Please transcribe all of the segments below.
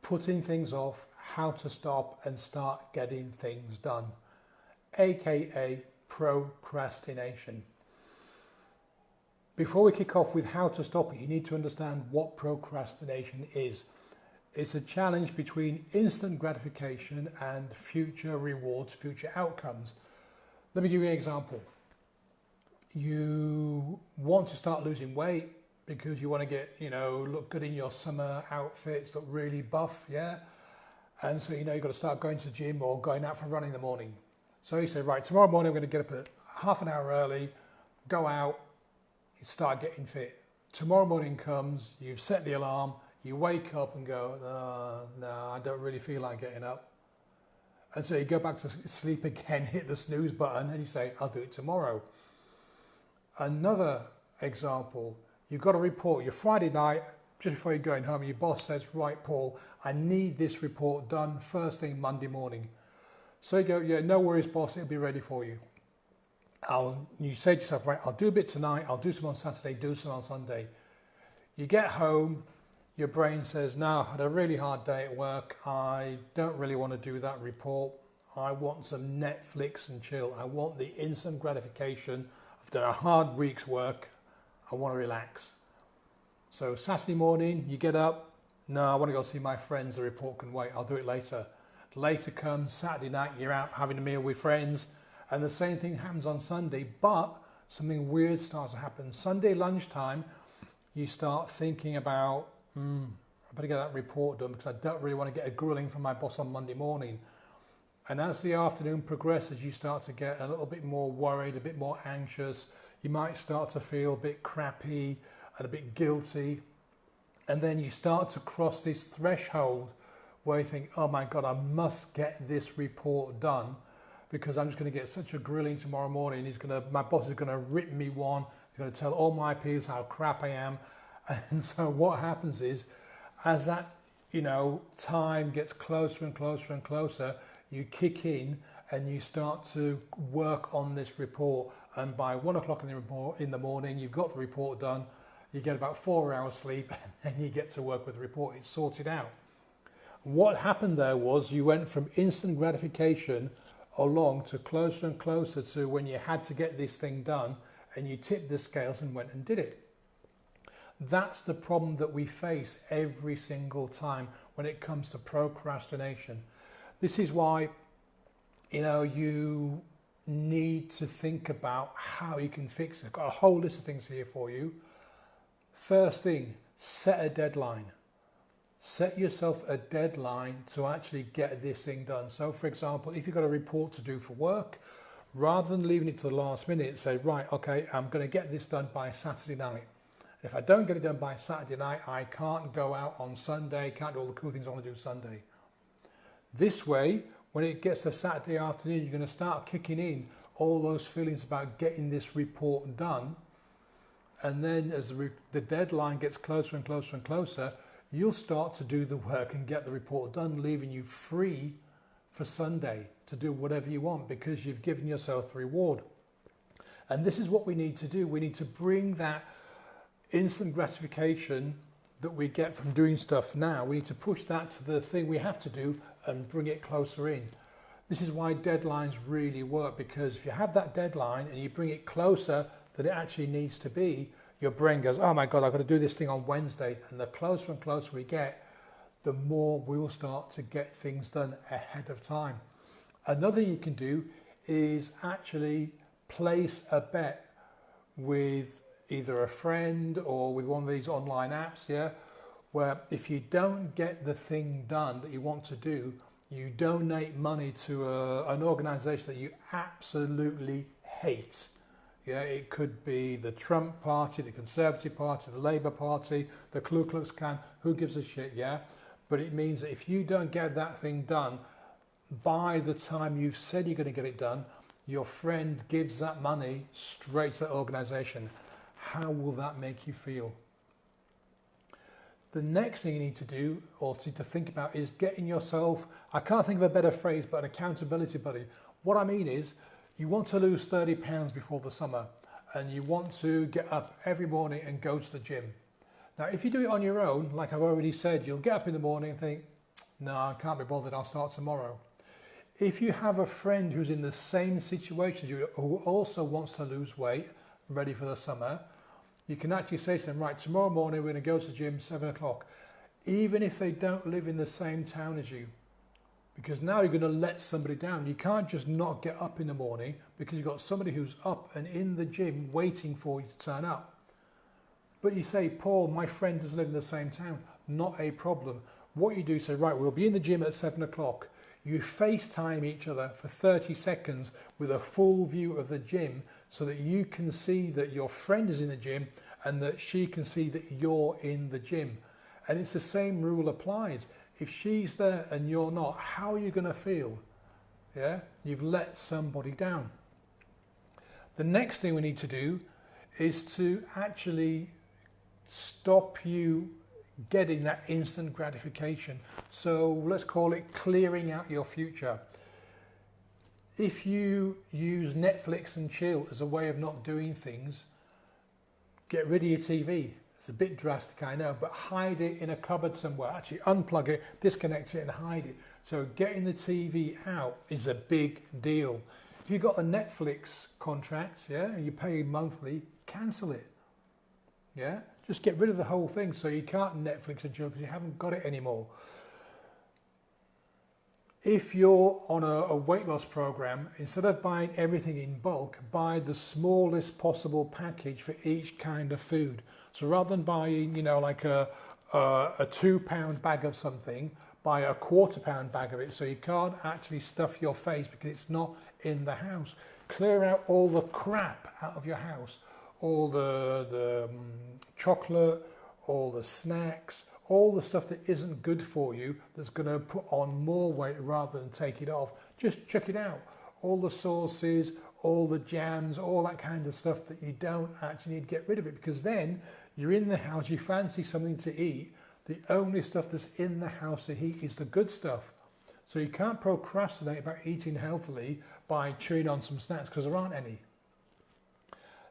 putting things off, how to stop and start getting things done, aka procrastination. Before we kick off with how to stop it, you need to understand what procrastination is. It's a challenge between instant gratification and future rewards, future outcomes. Let me give you an example. You want to start losing weight because you want to get, look good in your summer outfits, look really buff, yeah? And so, you've got to start going to the gym or going out for running in the morning. So you say, right, tomorrow morning I'm going to get up at half an hour early, go out, you start getting fit. Tomorrow morning comes, you've set the alarm, you wake up and go, no, I don't really feel like getting up. And so you go back to sleep again, hit the snooze button, and you say, I'll do it tomorrow. Another example, you've got a report, your Friday night, just before you're going home, your boss says, right, Paul, I need this report done first thing Monday morning. So you go, yeah, no worries, boss, it'll be ready for you. You say to yourself, right, I'll do a bit tonight, I'll do some on Saturday, do some on Sunday. You get home, your brain says, no, I had a really hard day at work, I don't really want to do that report, I want some Netflix and chill, I want the instant gratification, I've done a hard week's work, I want to relax. So Saturday morning, you get up, no, I want to go see my friends, the report can wait, I'll do it later. Later comes Saturday night, you're out having a meal with friends, and the same thing happens on Sunday, but something weird starts to happen. Sunday lunchtime, you start thinking about, I better get that report done because I don't really want to get a grilling from my boss on Monday morning. And as the afternoon progresses, you start to get a little bit more worried, a bit more anxious. You might start to feel a bit crappy and a bit guilty. And then you start to cross this threshold where you think, oh my God, I must get this report done because I'm just going to get such a grilling tomorrow morning. My boss is going to rip me one. He's going to tell all my peers how crap I am. And so what happens is, as that, time gets closer and closer and closer, you kick in and you start to work on this report. And by 1 o'clock in the morning, you've got the report done. You get about 4 hours sleep and then you get to work with the report. It's sorted out. What happened there was you went from instant gratification along to closer and closer to when you had to get this thing done and you tipped the scales and went and did it. That's the problem that we face every single time when it comes to procrastination. This is why, you need to think about how you can fix it. I've got a whole list of things here for you. First thing, set a deadline. Set yourself a deadline to actually get this thing done. So for example, if you've got a report to do for work, rather than leaving it to the last minute, say, right, okay, I'm going to get this done by Saturday night. If I don't get it done by Saturday night, I can't go out on Sunday, can't do all the cool things I want to do Sunday. This way, when it gets to Saturday afternoon, you're going to start kicking in all those feelings about getting this report done. And then as the deadline gets closer and closer and closer, you'll start to do the work and get the report done, leaving you free for Sunday to do whatever you want because you've given yourself the reward. And this is what we need to do. We need to bring that instant gratification that we get from doing stuff now, we need to push that to the thing we have to do and bring it closer in. This is why deadlines really work, because if you have that deadline and you bring it closer than it actually needs to be, your brain goes, oh my God, I've got to do this thing on Wednesday. And the closer and closer we get, the more we'll start to get things done ahead of time. Another thing you can do is actually place a bet with either a friend or with one of these online apps, where if you don't get the thing done that you want to do, you donate money to an organization that you absolutely hate. It could be the Trump Party, the Conservative Party, the Labour Party, the Ku Klux Klan, who gives a shit, But it means that if you don't get that thing done, by the time you've said you're going to get it done, your friend gives that money straight to that organization. How will that make you feel? The next thing you need to do or to think about is getting yourself, I can't think of a better phrase, but an accountability buddy. What I mean is, you want to lose 30 pounds before the summer and you want to get up every morning and go to the gym. Now, if you do it on your own, like I've already said, you'll get up in the morning and think, No, I can't be bothered, I'll start tomorrow. If you have a friend who's in the same situation as you, who also wants to lose weight, ready for the summer, you can actually say to them, right, tomorrow morning we're going to go to the gym 7 o'clock, even if they don't live in the same town as you. Because now you're going to let somebody down. You can't just not get up in the morning because you've got somebody who's up and in the gym waiting for you to turn up. But you say, Paul, my friend doesn't live in the same town. Not a problem. What you do is say, right, we'll be in the gym at 7 o'clock. You FaceTime each other for 30 seconds with a full view of the gym so that you can see that your friend is in the gym and that she can see that you're in the gym. And it's the same rule applies. If she's there and you're not, how are you going to feel? Yeah, you've let somebody down. The next thing we need to do is to actually stop you getting that instant gratification. So let's call it clearing out your future. If you use Netflix and chill as a way of not doing things, get rid of your TV. It's a bit drastic, I know, but hide it in a cupboard somewhere. Actually unplug it, disconnect it and hide it. So getting the TV out is a big deal. If you've got a Netflix contract, yeah, and you pay monthly, cancel it. Yeah, just get rid of the whole thing so you can't Netflix and chill because you haven't got it anymore. If you're on a weight loss program, instead of buying everything in bulk, buy the smallest possible package for each kind of food. So rather than buying, you know, like a 2-pound bag of something, buy a quarter-pound bag of it so you can't actually stuff your face because it's not in the house. Clear out all the crap out of your house, all the chocolate, all the snacks, all the stuff that isn't good for you, that's going to put on more weight rather than take it off. Just check it out. All the sauces, all the jams, all that kind of stuff that you don't actually need to get rid of it, because then you're in the house, you fancy something to eat. The only stuff that's in the house to eat is the good stuff. So you can't procrastinate about eating healthily by chewing on some snacks because there aren't any.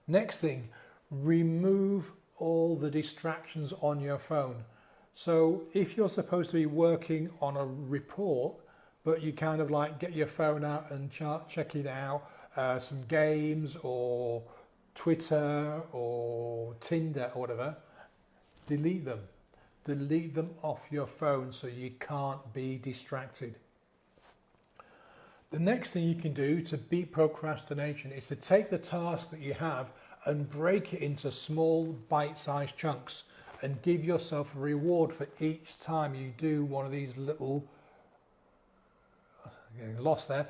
Next thing, remove all the distractions on your phone. So if you're supposed to be working on a report, but you kind of like get your phone out and check it out, some games or Twitter or Tinder or whatever, delete them. Delete them off your phone so you can't be distracted. The next thing you can do to beat procrastination is to take the task that you have and break it into small bite-sized chunks and give yourself a reward for each time you do one of these little, getting lost there,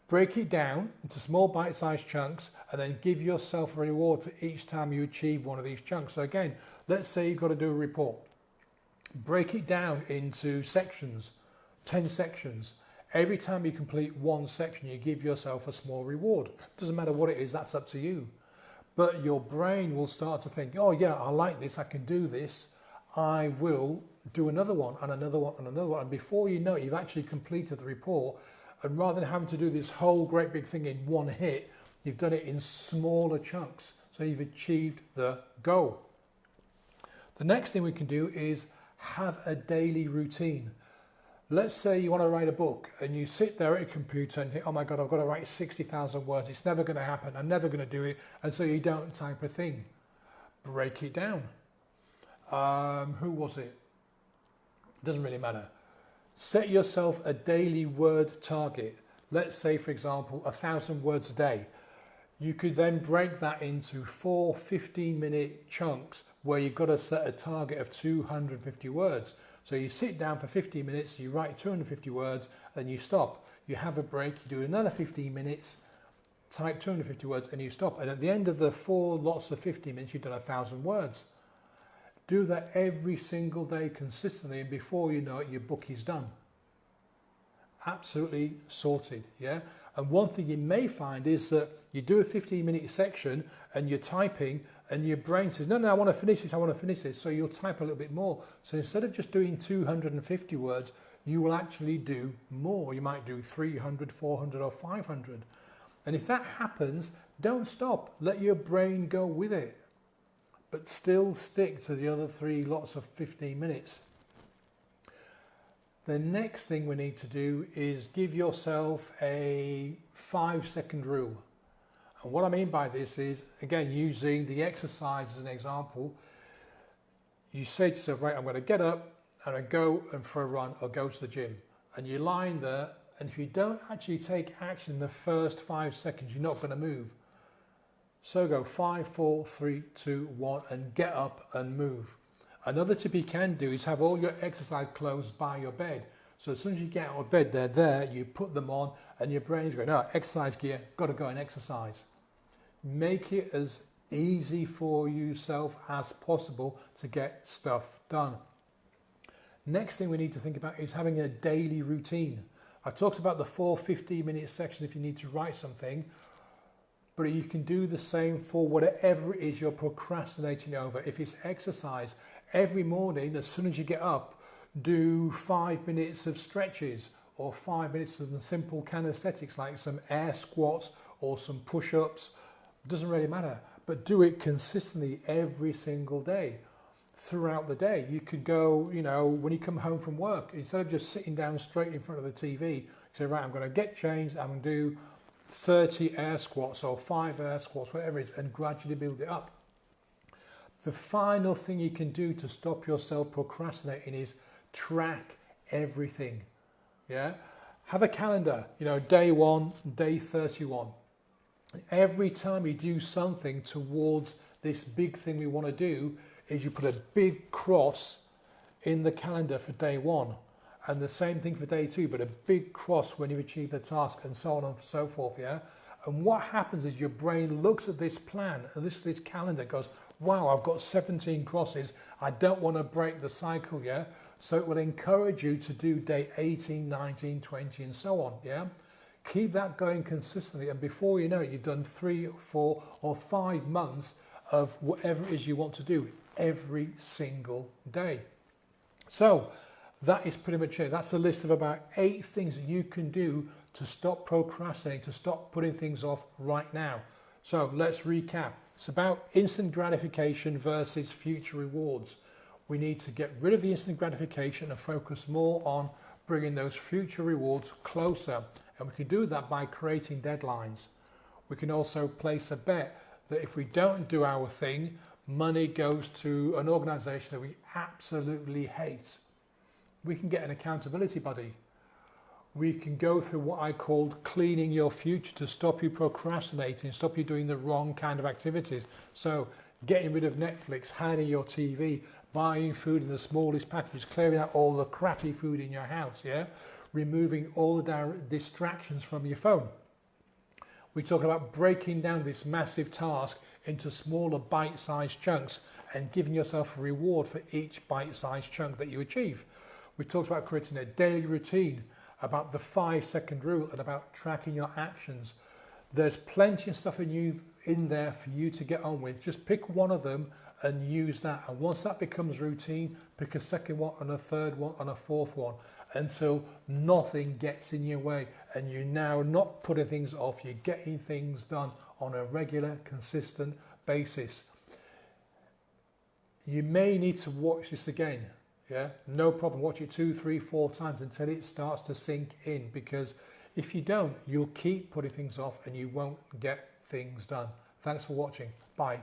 break it down into small bite-sized chunks and then give yourself a reward for each time you achieve one of these chunks. So again, let's say you've got to do a report. Break it down into sections, 10 sections. Every time you complete one section, you give yourself a small reward. Doesn't matter what it is, that's up to you. But your brain will start to think, oh yeah, I like this, I can do this. I will do another one and another one and another one. And before you know it, you've actually completed the report. And rather than having to do this whole great big thing in one hit, you've done it in smaller chunks. So you've achieved the goal. The next thing we can do is have a daily routine. Let's say you want to write a book and you sit there at a computer and think, oh my God, I've got to write 60,000 words. It's never going to happen. I'm never going to do it. And so you don't type a thing. Break it down. Who was it? Doesn't really matter. Set yourself a daily word target. Let's say, for example, 1,000 words a day. You could then break that into 4 15-minute chunks where you've got to set a target of 250 words. So you sit down for 15 minutes, you write 250 words, and you stop. You have a break, you do another 15 minutes, type 250 words, and you stop. And at the end of the 4 lots of 15 minutes, you've done 1,000 words. Do that every single day consistently, and before you know it, your book is done. Absolutely sorted, yeah? And one thing you may find is that you do a 15-minute section and you're typing and your brain says, no, I want to finish this, I want to finish this. So you'll type a little bit more. So instead of just doing 250 words, you will actually do more. You might do 300, 400 or 500. And if that happens, don't stop. Let your brain go with it. But still stick to the other 3 lots of 15 minutes. The next thing we need to do is give yourself a 5-second rule. And what I mean by this is, again, using the exercise as an example, you say to yourself, right, I'm going to get up and I go and for a run or go to the gym. And you're lying there, and if you don't actually take action in the first 5 seconds, you're not going to move. So go 5, 4, 3, 2, 1 and get up and move. Another tip you can do is have all your exercise clothes by your bed. So as soon as you get out of bed, they're there, you put them on and your brain is going, no, exercise gear, got to go and exercise. Make it as easy for yourself as possible to get stuff done. Next thing we need to think about is having a daily routine. I talked about the 4 15-minute sections if you need to write something, but you can do the same for whatever it is you're procrastinating over. If it's exercise, every morning, as soon as you get up, do 5 minutes of stretches or 5 minutes of the simple kinesthetics like some air squats or some push-ups. Doesn't really matter, but do it consistently every single day. Throughout the day, you could go, you know, when you come home from work, instead of just sitting down straight in front of the TV, you say, right, I'm going to get changed, I'm going to do 30 air squats or 5 air squats, whatever it is, and gradually build it up. The final thing you can do to stop yourself procrastinating is track everything. Yeah, have a calendar, you know, day 1, day 31. Every time you do something towards this big thing we want to do, is you put a big cross in the calendar for day 1, and the same thing for day 2, but a big cross when you achieve the task, and so on and so forth. Yeah, and what happens is your brain looks at this plan and this calendar, goes, wow, I've got 17 crosses, I don't want to break the cycle. Yeah, so it will encourage you to do day 18, 19, 20 and so on. Yeah, keep that going consistently, and before you know it, you've done 3, 4 or 5 months of whatever it is you want to do every single day. So that is pretty much it. That's a list of about 8 things that you can do to stop procrastinating, to stop putting things off right now. So let's recap. It's about instant gratification versus future rewards. We need to get rid of the instant gratification and focus more on bringing those future rewards closer. And we can do that by creating deadlines. We can also place a bet that if we don't do our thing, money goes to an organisation that we absolutely hate. We can get an accountability buddy. We can go through what I called cleaning your future to stop you procrastinating, stop you doing the wrong kind of activities. So getting rid of Netflix, hiding your TV, buying food in the smallest packages, clearing out all the crappy food in your house, yeah? Removing all the distractions from your phone. We talk about breaking down this massive task into smaller bite-sized chunks and giving yourself a reward for each bite-sized chunk that you achieve. We talked about creating a daily routine, about the 5-second rule, and about tracking your actions. There's plenty of stuff in there for you to get on with. Just pick one of them and use that. And once that becomes routine, pick a second one and a third one and a fourth one, until nothing gets in your way and you're now not putting things off, you're getting things done on a regular, consistent basis. You may need to watch this again, yeah, no problem. Watch it 2, 3, 4 times until it starts to sink in, because if you don't, you'll keep putting things off and you won't get things done. Thanks for watching. Bye.